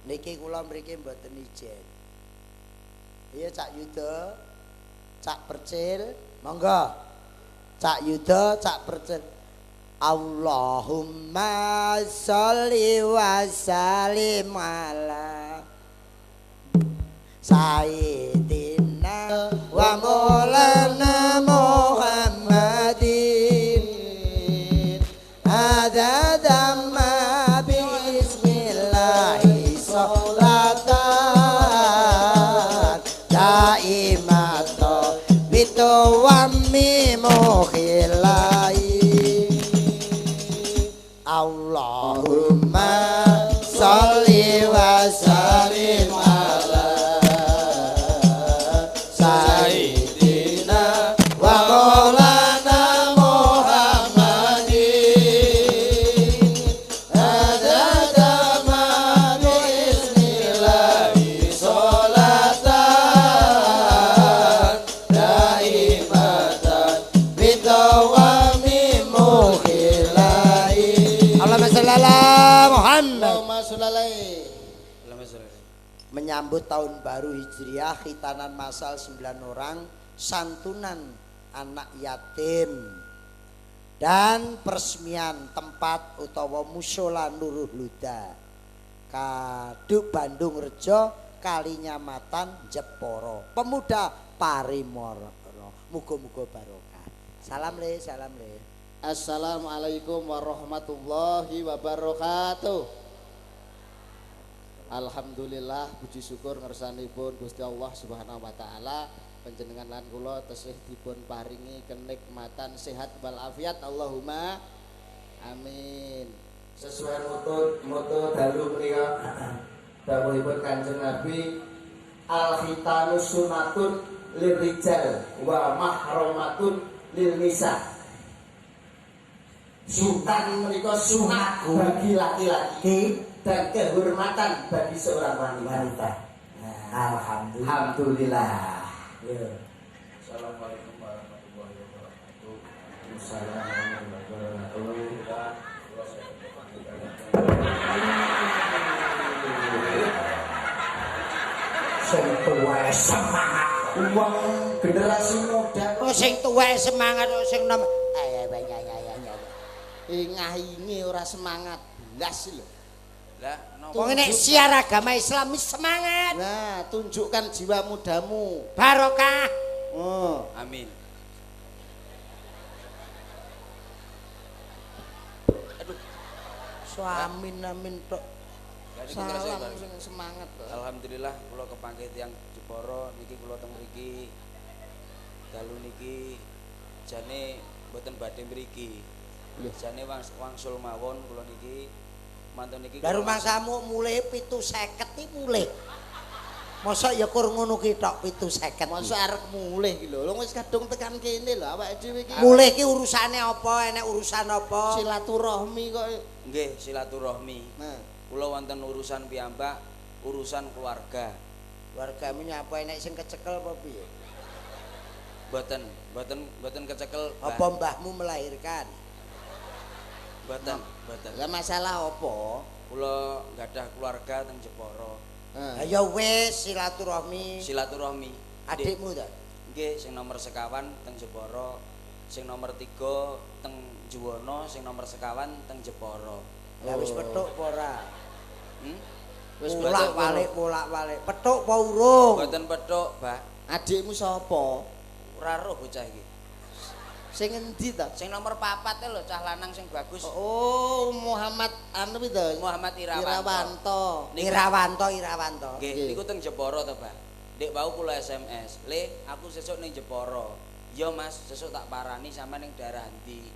Niki kula mriki mboten ijen. Iya Cak Yuda, Cak Percil, monggo. Cak Yuda, Cak Percil. Allahumma sholli wa sallim ala sayyidina wa maulana Muhammadin adada ma bismillahi sholatan daimata bitawammi mukhilai Allahumma sholli wa sallim ala sayyidina wa maulana Muhammadin adada ma bismillahi sholatan daimatan bitawami mukhilai Allahumma sholli ala Muhammad. Menyambut tahun baru Hijriah, khitanan masal 9 orang, santunan anak yatim, dan peresmian tempat utawa musyola Nurul Huda Kaduk Bandung Rejo Kalinyamatan Jeporo Pemuda Parimoro. Muga-muga barokah. Salam le, salam le. Assalamualaikum warahmatullahi wabarakatuh. Alhamdulillah puji syukur ngersanipun Gusti Allah Subhanahu wa taala panjenengan lan kula tesih dipun paringi kenikmatan sehat wal afiat Allahumma amin. Sesuai moto dalu menika dawuhipun Kanjeng Nabi al khitanu sunnatun lirijal wa mahramatun lil nisa. Sultan menika sunat bagi laki-laki dan kehormatan bagi seorang wanita. Alhamdulillah. Ya. Assalamualaikum warahmatullahi wabarakatuh. Assalamualaikum warahmatullahi wabarakatuh. Sing tuwa semangat. Wong generasi muda. Oh sing tuwa semangat, oh sing nom. Ngahingi ora semangat blas lho. Lah wong nek siar agama Islami semangat. Nah, tunjukkan jiwa mudamu. Barokah. Oh, amin. Aduh. Suamin amin tok. Salam sing semangat. Alhamdulillah kula kepanggih tiyang Jepara niki kula teng mriki. Dalu niki jane mboten badhe mriki. Jane wangsul mawon kula niki mantun niki. Lah rumah samu mulai 750 iki mulih. Mosok ya kur ngono ki tok 750. Mosok arep mulih ki lho. Wis kadung tekan kene lho awake dhewe iki. Mulih ki urusane apa? Enek urusan apa? Silaturahmi kok. Nggih, silaturahmi. Nah, kula wonten urusan piyambak, urusan keluarga. Keluargamu nyapa enek sing kecekel apa piye? Boten kecekel. Apa mbahmu melahirkan? Boten. Lah masalah apa? Kula gadah keluarga teng Jepara. Ya wis silaturahmi. Silaturahmi. Adikmu ta? Nggih, sing nomor sekawan teng Jepara, sing nomor 3 teng Juwono, sing nomor sekawan teng Jepara. Lah wis petuk apa ora? Wis bolak-balik. Petuk apa urung? Boten petuk, Mbak. Adikmu sapa? Ora roh bocah iki. Sing endi ta? Sing nomor 4 lho, cah lanang sing bagus. Oh, Muhammad anu itu. Muhammad Irawanto. Irawanto. Nggih, niku teng Jepara to, Pak. Dek bau kula SMS. Le, aku sesuk ning Jepara. Ya, Mas, sesuk tak parani sampe ning daerah ndi.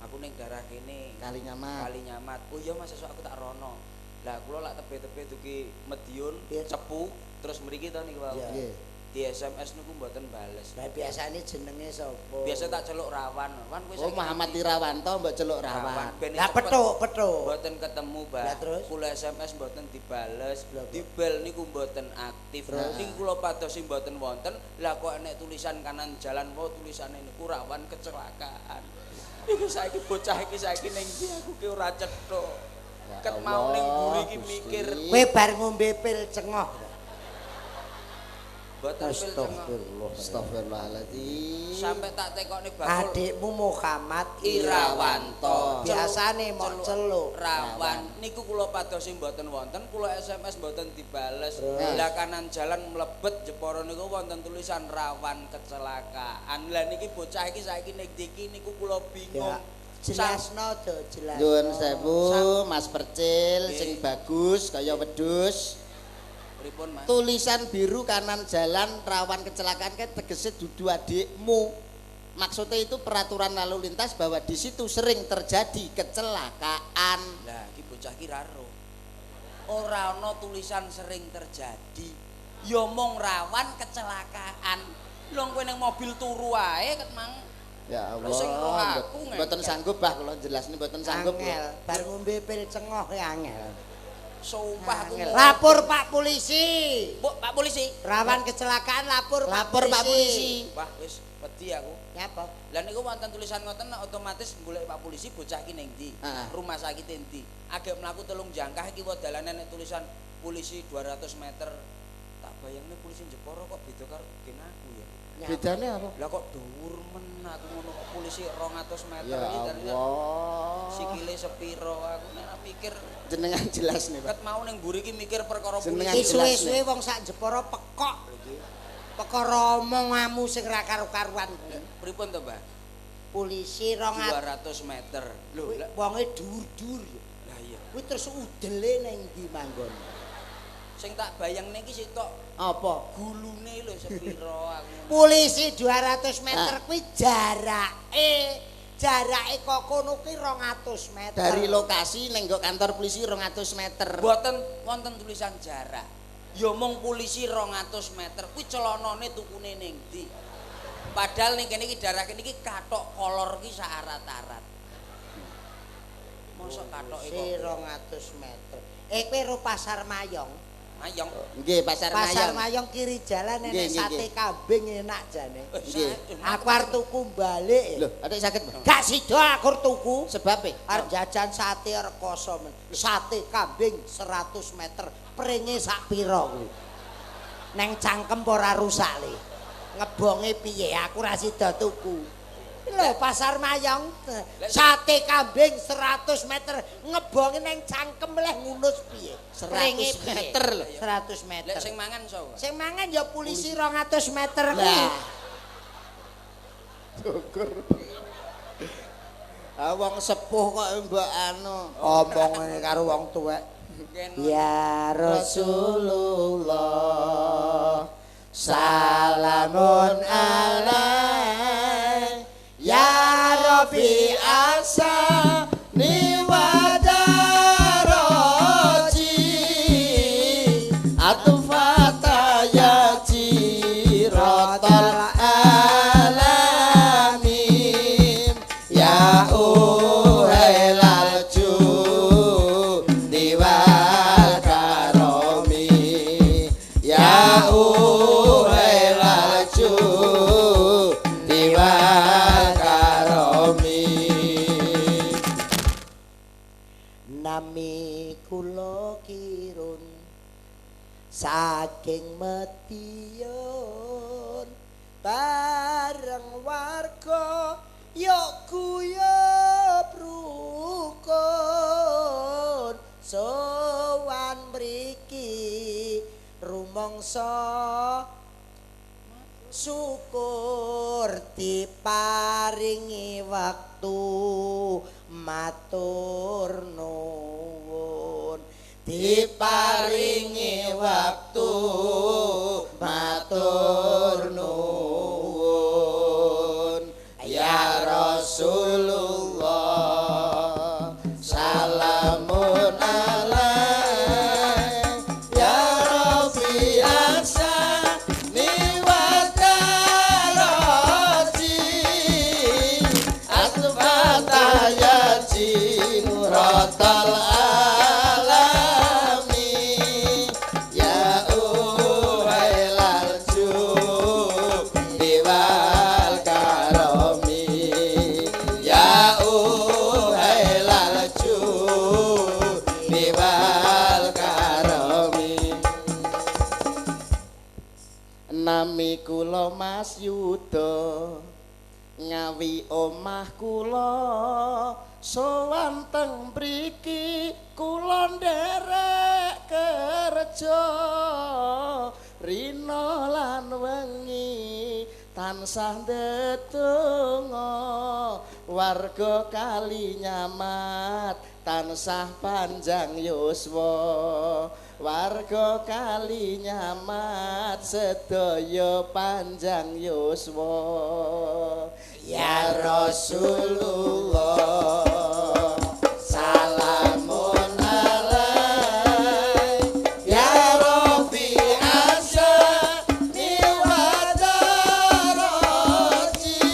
Aku ning daerah kene, Kalinyamat. Oh iya, Mas, sesuk aku tak rono. Lah, kula lak tebe-tebe duki Medion, Cepu, terus mriki to niku wae. Nggih. Di SMS niku mboten bales. Lah biasane jenenge sapa? Biasa tak celuk Rawan. Wan kowe Oh, Muhammad Irawanto mbok celuk Rawan. Lah petuk. Mboten ketemu, Mbak. Kula SMS mboten dibales. Dibel niku mboten aktif. Niku kula padosi mboten wonten. Lah kok enek tulisan kanan jalan wae tulisane niku Rawan kecelakaan. Iku saiki bocah iki saiki ning ndi aku ki ora cethuk. Ket mau ning mburi iki mikir. Kowe bar ngombe pil cengoh. Boten pil cengoh. Astagfirullahaladzim. Sampai tak tekokne bakul. Adikmu Muhammad Irawanto. Biasane mok celuk. Rawan. Niku kula padosi mboten wonten, kula SMS mboten dibales. Lah kanan jalan mlebet Jepara niku wonten tulisan rawan kecelakaan. Lah niki bocah iki saiki ning ndi niku kula bingung. Jelasno do, jelas. Nyuwun sewu Mas Percil sing bagus kaya wedhus. Pripun Mas? Tulisan biru kanan jalan rawan kecelakaan kan tegese dudu adikmu. Maksudnya itu peraturan lalu lintas bahwa di situ sering terjadi kecelakaan. Lah iki bocah iki raro. Ora ana tulisan sering terjadi. Ya mung rawan kecelakaan. Lho kowe ning mobil turu wae ket mang. Ya Lho sing roh Allah, aku mboten sanggup bah kula jelasne mboten sanggup. Angel, bar ngombe pil cengoh ya angel. Sumpah aku. Lapor Pak Polisi. Bu, Pak Polisi. Rawan kecelakaan lapor Pak Pak Polisi. Wah, wis wedi aku. Nyapa? Lah niku wonten tulisan ngoten otomatis golek Pak Polisi bocah ki ning ndi? Rumah sakit endi? Agek mlaku telung jangkah iki wae dalane nek tulisan polisi 200 meter. Tak bayangne polisi Jepara kok beda karo gen aku ya. Bedane apa? Lah kok dhuwur men aku ngono kok polisi 200 meter Ya iki dalane Allah. sikile sepiro aku nek mikir Jenengan jelasne, Pak. ket mau ning mburi iki mikir perkara Jenengan polisi. Suwe-suwe wong sak Jepara pekok iki. Perkara omonganmu sing ra karo-karuan. Pripun to, Mbah? Polisi 200 200 meter. Lho, lah wonge dhuwur-dhuwur ya. lah iya. Kuwi terus udele ning ndi manggon? Sing tak bayangne iki sitok Apa? gulune lho sepiro aku. Polisi 200 meter kuwi jarake kok kono kuwi 200 meter. Dari lokasi ning kantor polisi 200 meter. Mboten wonten tulisan jarak. Ya mung polisi 200 meter kuwi celanane tukune ning ndi. Padahal ning kene iki daerah kene iki kathok kolor ki sak arat-arat. Mosok kathoke Si kok 200 meter. Kowe ro Pasar Mayong. Mayong. Nggih, Pasar Pasar Mayang. Mayong kiri jalan Nggih, enek nggih, sate nggih. kambing enak jane. Nggih. Aku arep tuku balik. Lho, adik sakit, Mbak? Gak sida aku tuku. Sebab e? Arep jajan sate rekoso men. Sate kambing 100 meter. Pringe sak pira kuwi? Neng cangkem ora rusak le. Ngebonge piye? Aku ra sida tuku. Lho Pasar Mayong sate kambing 100 meter ngebonge neng cangkem leh ngunus piye? 100 meter lho. 100 meter. Lek sing mangan sapa? Sing mangan ya polisi 200 meter kuwi. Syukur. Wong sepuh kok mbok anu. Omongane karo wong tuwek. Ya Rasulullah salamun alaik ya Rafi asa ni wadaraji atufata ya jiratal alamin ya uhailal diwal karomi ya uhailal diwal karomi nami kula kirun saking Madiun bareng warga yok guyub rukun sowan mriki rumangsa syukur diparingi waktu matur nuwun diparingi waktu matur nuwun ya Rasulullah salamun alaik ya Rabbi asa ni wadaraji atfata ya jiratal alami ya nami kula Mas Yuda ngawi omah kula sowan teng mriki kula nderek kerja rina lan wengi tansah ndedonga warga Kalinyamat tansah panjang yuswa warga Kalinyamat sedaya panjang yuswa ya Rasulullah salamun alaik ya Rabbi asyani wa daraji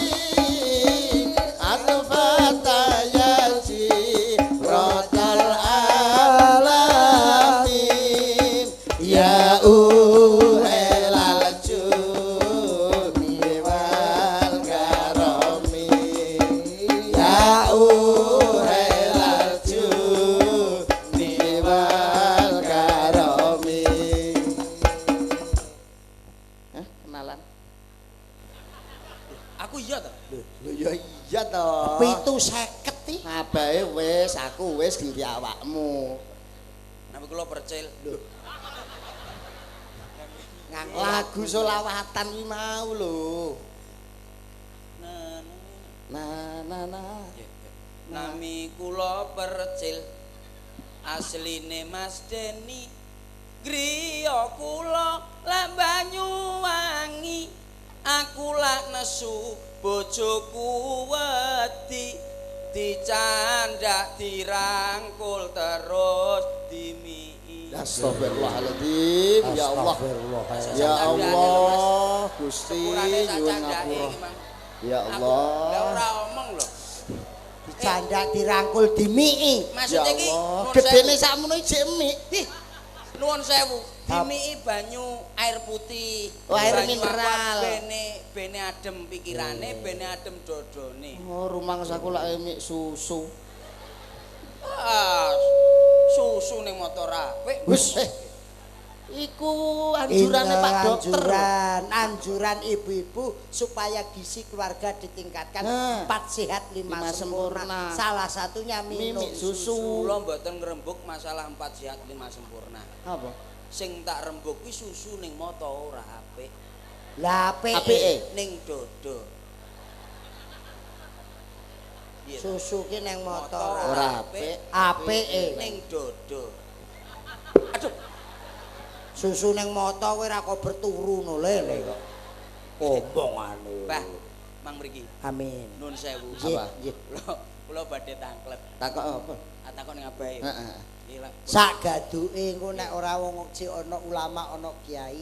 al-fatayaji rotal alamin ya ulal juni wal karomi ya ulal juni wal karomi. Kenalan? Aku iya ta? Lho ya iya to. 750 iki. Abahe wis aku wis ganti awakmu. Nami kula Percil. Lho, Nganggo lagu selawatan iki mau lho. Nah, Nah. ya, ya. Nami kula Percil. Asline Mas Deni. Griya kula lan Banyuwangi. Aku lak nesu bojoku wedi dicandak dirangkul terus dimii. Astagfirullahaladzim, ya Allah. Ya Allah, Gusti nyuwun ngapura. Ya Lah Allah. ora omong lho. dicandak dirangkul dimii. Maksud Ya iki Allah, nuwun gedene sewu. sakmono jek mik. Ih, nuwun sewu. Dimii banyu air putih. Oh, air Banyu mineral. aqua, bene adem pikirane, bene adem dodone. Oh, rumangsaku lak mik susu. Ah, susu ning motor apik. Wis, iku anjurane Pak Dokter. Anjuran ibu-ibu supaya gizi keluarga ditingkatkan. Nah. 4 sehat 5 5 sempurna. sempurna. Salah satunya minum Mimik susu. Kula mboten ngrembug masalah 4 sehat 5 sempurna. Apa? Sing tak rembug kuwi susu ning mata ora apik. Lah Apike? apike Ning dodo. Iya, susu ki nang motor Ora apik. apike. ning dodo. Aduh, Susu nang motor kowe ora kok berturu no lele kok. Omongane. Mbah, mang mriki. Amin. Nun sewu. Nggih, Apa? nggih. Kula badhe tangklep. Takok apa? Atakon ning abahe. Heeh. Gila. Sak gaduke engko nek ora wong sik ana ulama ana kiai.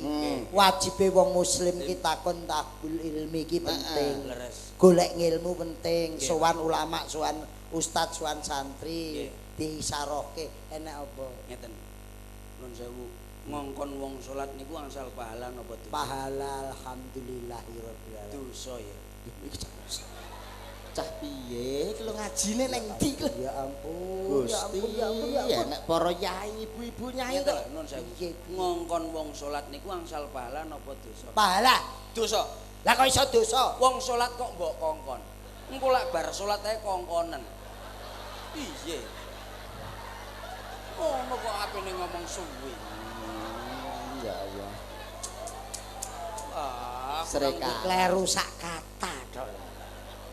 Wajibe wong muslim ki takon tahbul ilmi ki penting. Leres. Golek ngilmu penting, sowan ulama, sowan ustaz, sowan santri, diisarohke enek apa? Ngeten. Nun sewu. Ngongkon wong salat niku angsal pahala napa dosa? Pahala alhamdulillahirabbil alamin. Dosa ya. Cah piye iki lho ngajine ning ndi lho? Ya ampun, ya Gusti, ampun, ya ampun, ya ampun. nek para yai ibu-ibu nyai Ngeten kok. lho, nun sewu. Piye? Ngongkon wong salat niku angsal pahala napa dosa? Pahala. Dosa. Lah kok iso dosa? Wong salat kok mbok kongkon. Engko lak bar salat ae kongkonen. Piye? Ngono kok apene ngomong suwi. Ya Allah. Ah, Sereka. Kleru sak kata tok.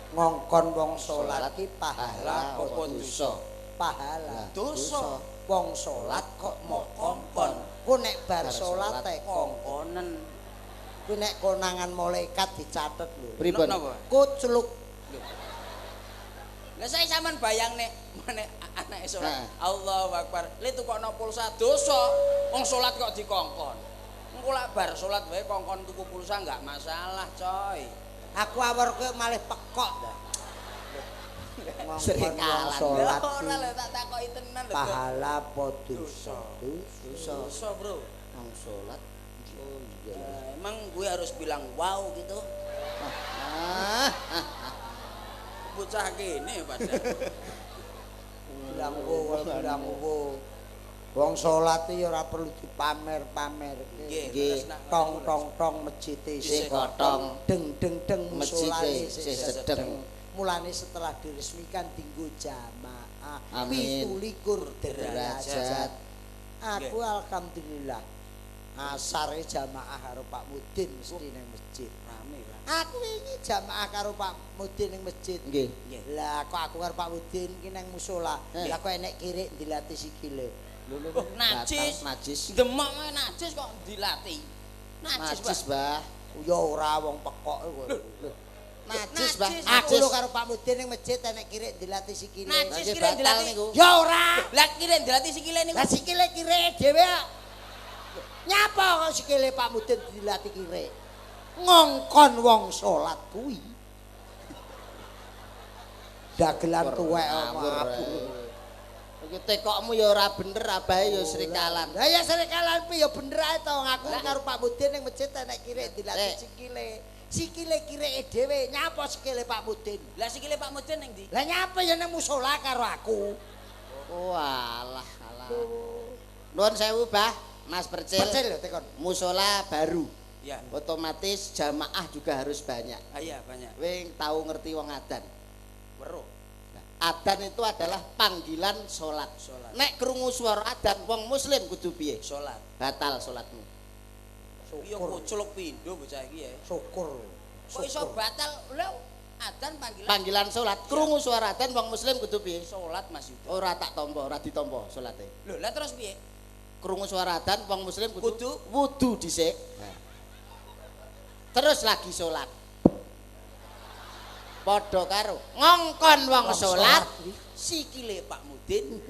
Ngongkon wong salat ki pahala Pahala kok apa dosa? pahala. dosa. Wong salat kok mok kongkon. Ku nek bar salat teh kongkon. Kongkonen. Ku nek konangan malaikat dicatet lho. Pripun? Napa? Kucluk. Lah saya sampean bayangne meneh anake salat. Heeh. Allahu Akbar. Le tukokno pulsa dosa. Wong salat kok dikongkon. Engko lak bar salat wae kongkon tuku pulsa enggak masalah, coy. Aku awurku malih pekok dah. Ngongkon Sering wong kalah. salat Lah ora ki lho tak takoki tenan lho. pahala apa dosa? Dosa. Dosa, Bro. Wong salat. Oh iya. Emang gue harus bilang wow gitu. Ah, Bocah gini padahal. Bilang wo. Wong salat ya ora perlu dipamer-pamerke. Nggih. Tong tong tong masjid Isih kotong. deng deng deng musolane Masjid isih sedeng. Mulane setelah diresmikan dinggo jamaah Amin. 27 derajat. Aku alhamdulillah asare jamaah karo Pak Mudin mesti ning masjid. Rame, Pak. Aku wingi jamaah karo Pak Mudin ning masjid. Nggih. Lah kok aku karo Pak Mudin ki nang musala. Lah kok enek kirik dilatih sikile. Oh, najis. Najis. Demok wae najis kok dilatih. Najis, Mbah. Ya ora wong pekok kowe. Najis, Mbah. Aku lho karo Pak Mudin ning masjid enek kirik dilatih sikile. Najis Najis kira batal dilatih. niku. Ya ora. Lah kira dilatih sikile niku. Lah sikile kirike dhewe. Nyapa kok sikile Pak Mudin dilatih kirik? Ngongkon wong salat kuwi. Dagelan tuwek omah. Iki tekokmu ya ora bener abahe ya serikalan. Lah ya serikalan piye ya bener ae to aku karo Pak Mudin ning masjid enek kirik dilatih sikile. Sikile kirike dhewe nyapa sikile Pak Mudin. Lah sikile Pak Mudin ning ndi? Lah nyapa ya nang musala karo aku. Oh alah. Nuwun sewu, Bah. Mas Percil. Percil lho tekon. Musola baru. Ya. Otomatis jamaah juga harus banyak. Ah, iya banyak. Wing tahu ngerti wong adan. Weruh. Adan itu adalah panggilan salat. Salat. Nek krungu swara adan wong muslim kudu piye? Salat. Batal salatmu. Iya kuculuk pindho bocah iki ya. Syukur. Kok iso batal? Lho, adzan panggilan. Panggilan salat. Krungu swara adan wong muslim kudu piye? Salat Mas Yuda. Ora tak tampa, ora ditampa salate. Lho, lah terus piye? Krungu swara adan wong muslim Kudu? wudu dhisik. Terus lagi salat. Padha karo ngongkon wong salat Sikile Pak Mudin.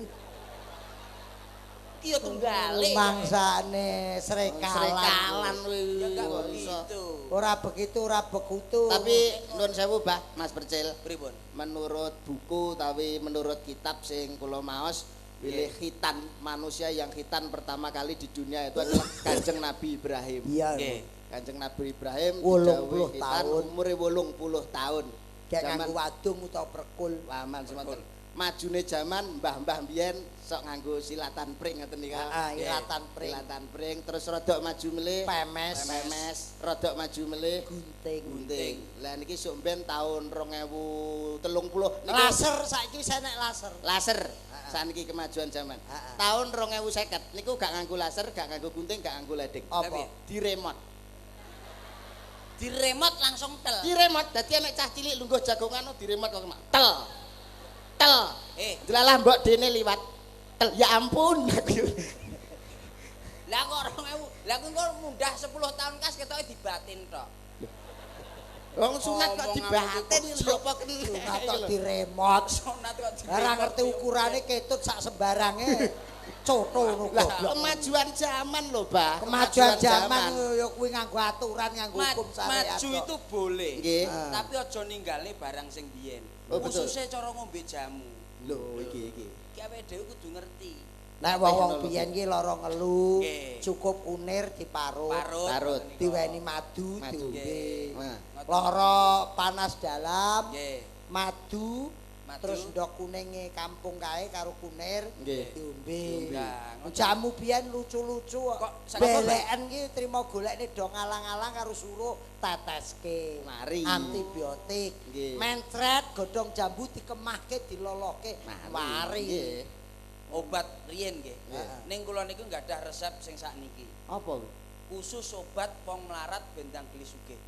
Ki yo tunggale. Mangsane srekalan kuwi. Ya enggak begitu. Ora begitu, ora begitu. Tapi nuwun sewu, Bah, Mas Percil. Pripun? Menurut buku tapi menurut kitab sing kula maos pilih khitan manusia yang khitan pertama kali di dunia itu adalah Kanjeng Nabi Ibrahim. Iya. Nggih. Kanjeng Nabi Ibrahim 80 khitan tahun. umure 80 tahun. Kayak Zaman nganggo wadung utawa perkul. paman semonten. Majune zaman mbah-mbah biyen sok nganggo silatan pring ngoten nika. Heeh, ilatan pring. Silatan pring terus rodok maju melih Pemes. rodok maju melih Gunting. Lah niki sok ben tahun 2030 niku Laser saiki wis enek laser. laser. Saniki kemajuan zaman. Tahun 2050 niku gak nganggo laser, gak nganggo gunting, gak nganggo ledek. Apa? Di remote. Di remote langsung tel. Di remote dadi anak cah cilik lungguh jagongan di remote kok tel. Tel. Delalah mbok dene liwat. Tel. Ya ampun. Lah kok 2000. Lah kok mundah 10 tahun kas ketoke dibatin tok. Wong sunat kok dibaten lho apa Sunat kok di remote. Sunat kok di. Ora ngerti ukurane ketut sak sembarange. Coto ngono Lah goblok. kemajuan zaman lho, Bah. Kemajuan zaman ya kuwi nganggo aturan, nganggo hukum syariat. Maju itu boleh. Nggih. Tapi aja ninggale barang sing biyen. Oh, betul. Khususnya cara ngombe jamu. Lho iki. Ki awake dhewe kudu ngerti. Nek wong-wong biyen ki lara ngelu, Nggih. cukup unir diparut, Parut. diweni madu Madu. diombe. Nah. Lara panas dalam, Nggih. madu, Madu. terus ndok kuninge kampung kae karo kunir Nggih. diombe. Nah, ngoten. Jamu biyen lucu-lucu kok. Kok sakit Beleken ki trimo golekne do ngalang-alang karo suruh teteske. Mari. Antibiotik. Nggih. Mencret godhong jambu dikemahke diloloke. Mari. Nggih. Obat riyen nggih. Heeh. Ning kula niku enggak ada resep sing sakniki. Apa? Khusus obat wong melarat bendang geli sugih.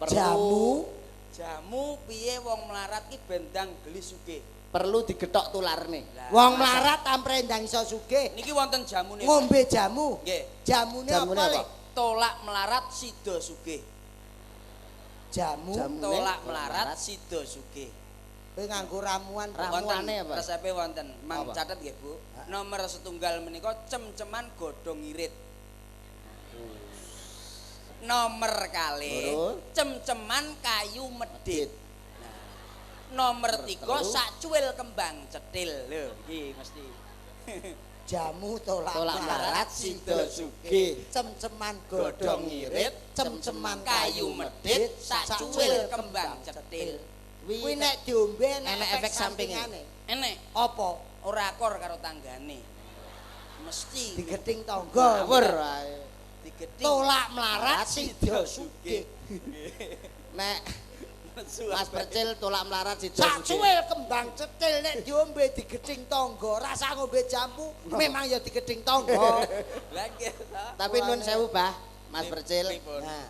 Jamu Jamu piye wong melarat ki bendang geli sugih. Perlu digethok tularne. Lah, wong melarat tampre ndang iso sugih. niki wonten jamune. Ngombe jamu. Nggih. Jamune Jamune apa, apa? Le? Tolak melarat sida sugih. Jamu. Jamune Tolak melarat sida sugih. Kowe nganggo ramuan. Ramuane apa? Resepe wonten. Mang Apa? catet nggih, Bu. Nomor setunggal menika cem-ceman godhong irit. Nomor kalih Loro. cem-ceman kayu medhit. Nah, nomor 3 sak cuil kembang cetil. Lho, iki mesti. Jamu tolak Tolak melarat melarat sida sida sugih. cem-ceman Godhong godhong irit, irit, cem-ceman Kayu medhit sak cuil kembang cetil. Kuwi nek diombe enek efek sampingane. Enek Apa? ora akor karo tanggane. Mesti digething tangga ngawur ae. digething. Tolak melarat sida sugih. Nek Mas Percil tolak melarat sida Sak sugih. cuwil kembang cetil nek diombe digething tangga, rasa ngombe jambu memang ya digething tangga. Lah nggih ta. Tapi nuwun sewu, Bah, Mas Percil. Pripun? Nah,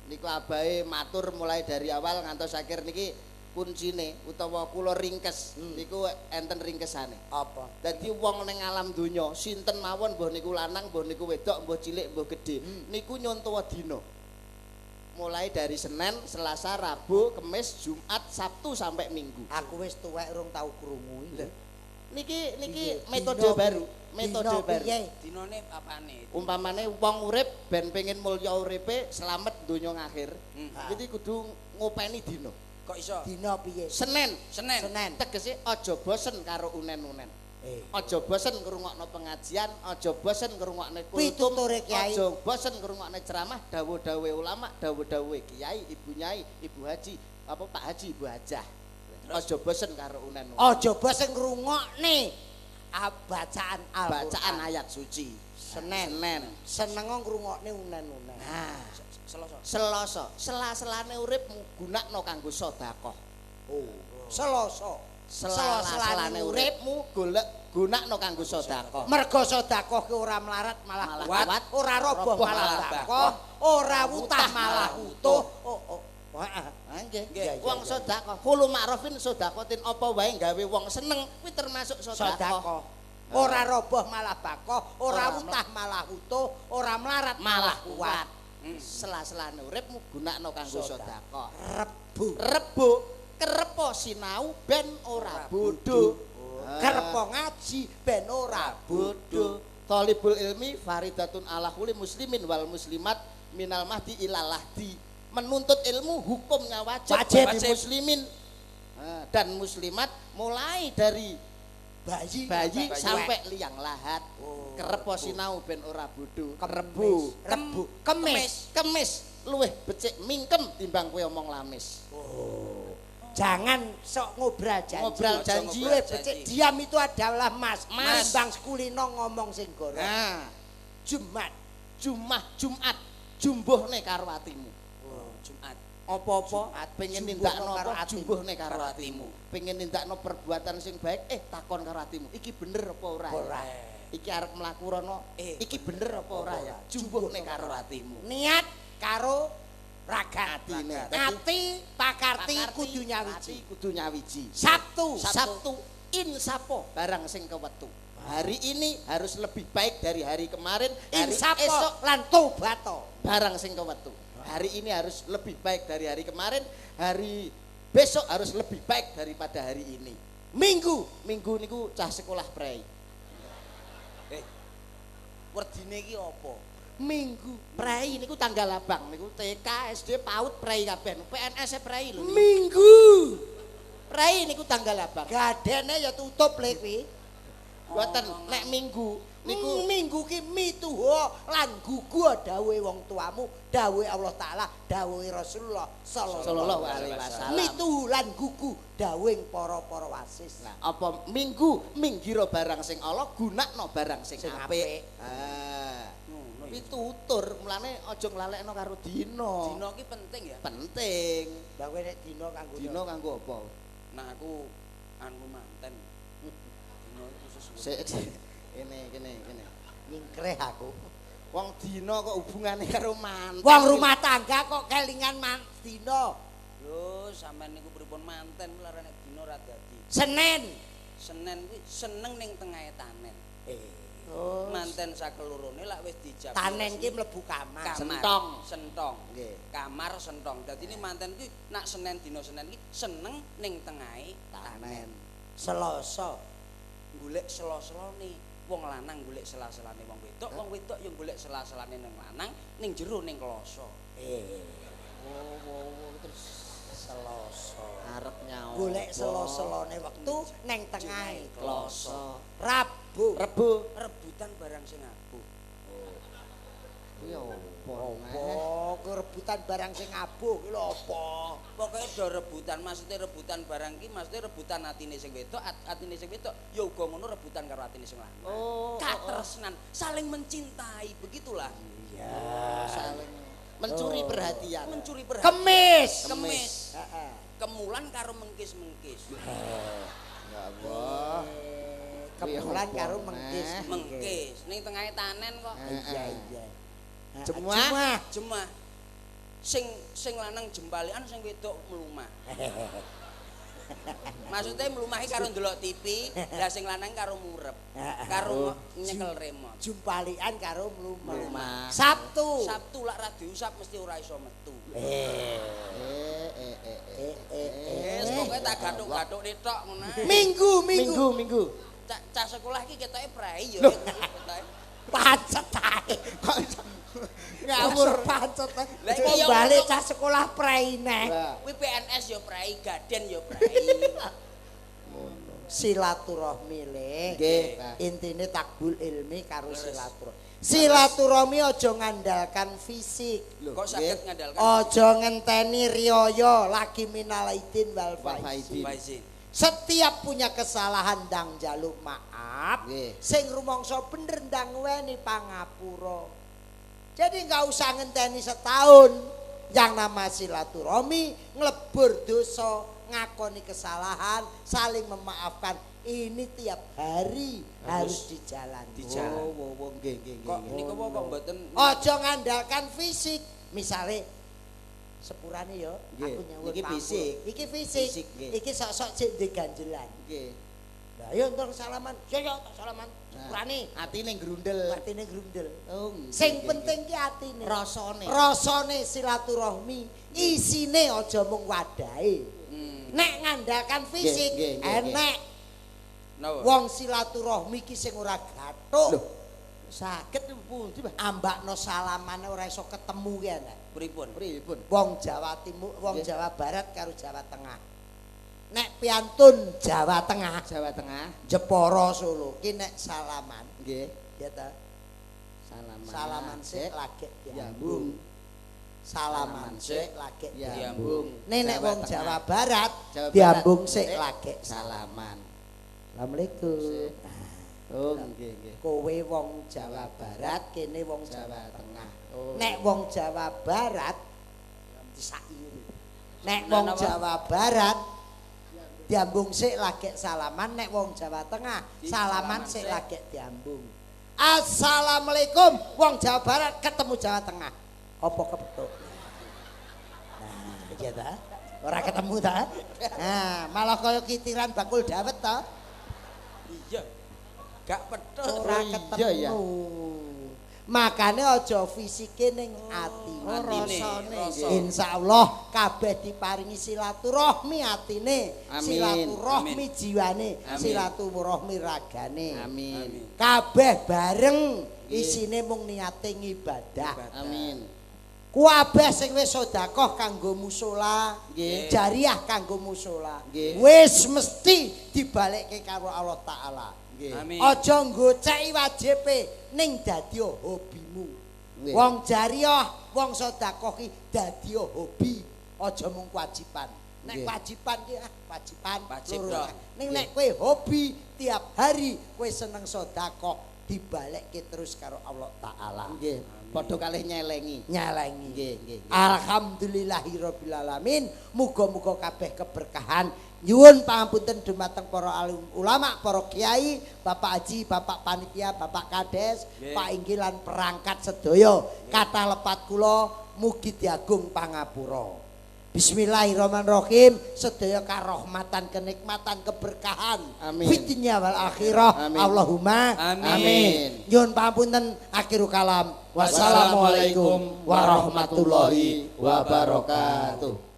Niku abahe matur mulai dari awal ngantos akhir niki kuncine utawa kula ringkes niku enten ringkesane. apa? Dadi wong ning alam donya sinten mawon mbah niku lanang, mbah niku wedok, mbah cilik, mbah gedhe, niku nyontoh dina. Mulai dari Senin, Selasa, Rabu, Kamis, Jumat, Sabtu sampai Minggu. Aku wis tuwek urung tau krungu iki. Niki Piye? metode Dina baru, piye? metode Dina baru. piye? Dinane apane? Umpamane wong urip ben pengin mulya uripe slamet donya ngakhir. Iki kudu ngopeni dina. Kok iso? Dina piye? Senin, Senen. tegese aja bosen karo unen-unen. Aja bosen ngrungokno pengajian, aja bosen ngrungokne kultum, Pituture kiai. aja bosen ngrungokne ceramah, dawuh-dawuhe ulama, dawuh-dawuhe kiai, ibu nyai, ibu haji, apa Pak Haji, Ibu Hajah. Aja bosen karo unen-unen. Aja bosen ngrungokne bacaan Al-Qur'an. Bacaan ayat suci. Senen. Seneng ngrungokne unen-unen. Nah, Selasa. Selasa, sela-selane urip gunakno kanggo sedekah. Oh, Selasa. Sela-selane uripmu golek gunakno kanggo sedekah. Mergo sedekah ki ora melarat malah Malah kuat, kuat, ora roboh malah bakoh, ora wutah malah utuh. Oh, heeh. Ha nggih. Nggih, Wong iya. sedekah, khulu ma'rufin sedekatin apa wae gawe wong seneng kuwi termasuk sedekah. Sedekah. Ora roboh malah bakoh, ora Ora wutah malah utuh, ora melarat malah kuat. Sela-selane uripmu gunakno kanggo sedekah. Rebu. Rebo kerepo sinau ben ora bodho. Kerepo ngaji ben ora Bodho. Thalibul ilmi faridatun ala kulli muslimin wal muslimat minal mahdi ilal lahdi. Menuntut ilmu hukumnya wajib Wajib. bagi muslimin dan muslimat mulai dari bayi bayi sampai sampai liang lahat. Kerepo sinau ben ora bodho. Rebu. Rebu. Kemis. Kemis luwih becik mingkem timbang kowe omong lamis. Jangan sok ngobrol janji. Ngobrol janji. Luwih becik diam itu adalah mas. Mas. Bang Sekulino ngomong sing goro. Nah, Jumat. Jumat jumbuhne karo atimu. Jumat. Apa-apa pengen nindakno karo apa atimu. jumbuhne karo atimu. Pengen nindakno perbuatan sing baik takon karo atimu. Iki bener apa ora? Ora. Iki arep mlaku rono. Iki bener apa ora ya? Jumbuhne karo atimu. Niat karo raga Atine. ati pakarti kudu nyawiji. Kudu nyawiji. Sabtu Insapo barang sing kewetu. Hari ini harus lebih baik dari hari kemarin. Hari insapo esok lan tobato. barang sing kewetu. Hari ini harus lebih baik dari hari kemarin. Hari besok harus lebih baik daripada hari ini. Minggu niku cah sekolah prei. Werdine iki apa? Minggu prei niku tanggal abang niku TK SD PAUD prei kabeh. PNS prei lho. Minggu. Prei niku tanggal abang. Gadene ya tutup le kuwi. Mboten nek minggu Niku minggu ki mituha lan gugu dawuhe wong tuamu, dawuhe Allah taala, dawuhe Rasulullah sallallahu alaihi wasallam. Mituhu lan gugu dawuhing para wasis. Nah, apa minggu minggiro barang sing Allah gunakno barang sing Sing apik. apik. Ngono. Pitutur mulane aja nglalekno karo dina. Dina ki penting ya. Penting. Lah kowe nek dina kanggo Dina kanggo apa? Nah aku anu manten. Dina khusus. Kene. nyingkreh aku. Wong dina kok hubungane karo manten. Wong rumah tangga kok kelingan dina. Lho, sampean niku pripun manten kula nek dina ra dadi. Senin. Senen kuwi seneng ning tengahe tanen. Oh. Manten sakelurune lak wis dijabut. Tanen ki mlebu kamar. Sentong. Nggih. Kamar sentong. Dadi ini manten kuwi nak Senin dina Senin ki seneng ning tengahe tanen. Selasa. Golek sela-selane. Wong lanang golek sela-selane wong wedok yang golek sela-selane ning lanang ning jero ning kloso. Terus Selasa. arep nyawa. Golek sela-selane wektu ning tengahe kloso. Rabu. Rebo Rebutan barang sing aku. Kuwi opo? Oh, rebutan barang sing abuh ki lho apa? Pokoke do rebutan, maksudnya rebutan barang ki maksudnya rebutan atine sing wedok, atine sing wedok ya uga ngono rebutan karo atine sing lanang. Oh, katresnan, saling mencintai, begitulah. Iya. Saling mencuri perhatian. Mencuri perhatian. Kemis. Kemis. Heeh. Kemulan karo mengkis-mengkis. Ya Allah. Kemulan karo mengkis. Mengkis. Ning tengahe tanen kok. Iya iya. Jemah. Jemah. Sing lanang jembalian sing wedok mlumah. Maksudnya mlumahi karo ndelok TV, lah sing lanang karo murep. Karo nyekel remote. Jumpalian karo mlumah. Sabtu lak ra diusap mesti ora iso metu. Wes pokoke tak gathuk-gathuk tok ngono. Minggu. Cah sekolah iki ketoke prei ya. Pacet ae. Ngawur pacet. Lah iki yo balik cah sekolah prei neh. Kuwi PNS ya prei, gaden ya prei. Silaturahmi le. Nggih. Intine takbul ilmi karo silaturahmi. Silaturahmi aja ngandalkan fisik. Kok saged ngandalkan Aja ngenteni riyaya lagi minalaidin wal faizin. Setiap punya kesalahan ndang jaluk maaf. Sing rumangsa bener ndang weni pangapura. Jadi nggak usah ngenteni setahun. Yang nama silaturahmi nglebur dosa, ngakoni kesalahan, saling memaafkan. Ini tiap hari harus dijalani. Nggih. Kok niku kok mboten Aja ngandalkan fisik. Misale sepurane ya, Nggih. aku nyawur Iki pangkur. fisik. Iki fisik. Fisik, nggih. Iki sok-sok cek ndek ganjelan. Nggih. Lah yo entuk salaman. Yo tak salaman. Sepurane Atine grundel. atine grundel. Oh. Sing penting ki atine. rasane. Rasane silaturahmi, isine aja mung wadahe. Nek ngandalkan fisik, Nggih. enek napa? wong silaturahmi ki sing ora gathuk. Loh. Saged pundi, Pak? Ambakno salamane ora iso ketemu ki enek. Pripun? Wong Jawa Timur, wong Nggih. Jawa Barat karo Jawa Tengah. Nek piantun Jawa Tengah, Jawa Tengah. Jepara Solo ki nek salaman, Nggih. ya ta. Salaman. Salaman sik lagek Diambung. Salaman sik lagek Diambung. Nek wong Tengah. Jawa Barat Jawa diambung Barat. sik lagek Salaman. Assalamualaikum. Oh, nggih. Kowe wong Jawa Barat, kene wong Jawa Tengah. Oh. Nek wong Jawa Barat disaiki. Nek Nah, wong napa? Jawa Barat diambung sik lagek salaman, nek wong Jawa Tengah salaman sik lagek diambung. Assalamualaikum wong Jawa Barat ketemu Jawa Tengah. Apa kepethuk? Nah, iya ta? Ora ketemu ta? Nah, malah kaya kitiran bakul dawet ta? Iya. Gak pedes. Ora iya, ketemu. ya. Makane aja fisike ning atine. Rasane. Insyaallah kabeh diparingi silaturahmi atine, Amin. silaturahmi Amin. jiwane, Amin. silaturahmi ragane. Amin. Kabeh bareng isine mung niate ngibadah. Amin. Kabeh sing wis sedekah kanggo musala, Nggih. jariah kanggo musala. Nggih. Wis mesti dibalekke karo Allah Taala. Nggih. Amin. Aja nggoceki wajibe ning dadi hobimu. Nggih. Wong jariah, wong sedekah ki dadi hobi, aja mung kewajiban. Nek Nggih. kewajiban ki kewajiban Wajib loro. dong. Ning nek kowe hobi tiap hari kowe seneng sedekah dibalekke terus karo Allah Taala. Nggih. Padha kalih nyelengi. Nyalengi. Nggih. Alhamdulillahirabbil alamin. Muga-muga kabeh keberkahan. Nyuwun pangapunten dumateng para alim ulama, para kiai, Bapak Haji, Bapak Panitia, Bapak Kades, Nggih. Pak Inggilan perangkat sedaya. Kathah lepat kula mugi diagung pangapura. Bismillahirrahmanirrahim. Sedaya karahmatan, kenikmatan, keberkahan. Amin. Fid dunya wal akhirah. Amin. Allahumma Amin. Nyuwun pangapunten akhirul kalam. Wassalamualaikum warahmatullahi wabarakatuh.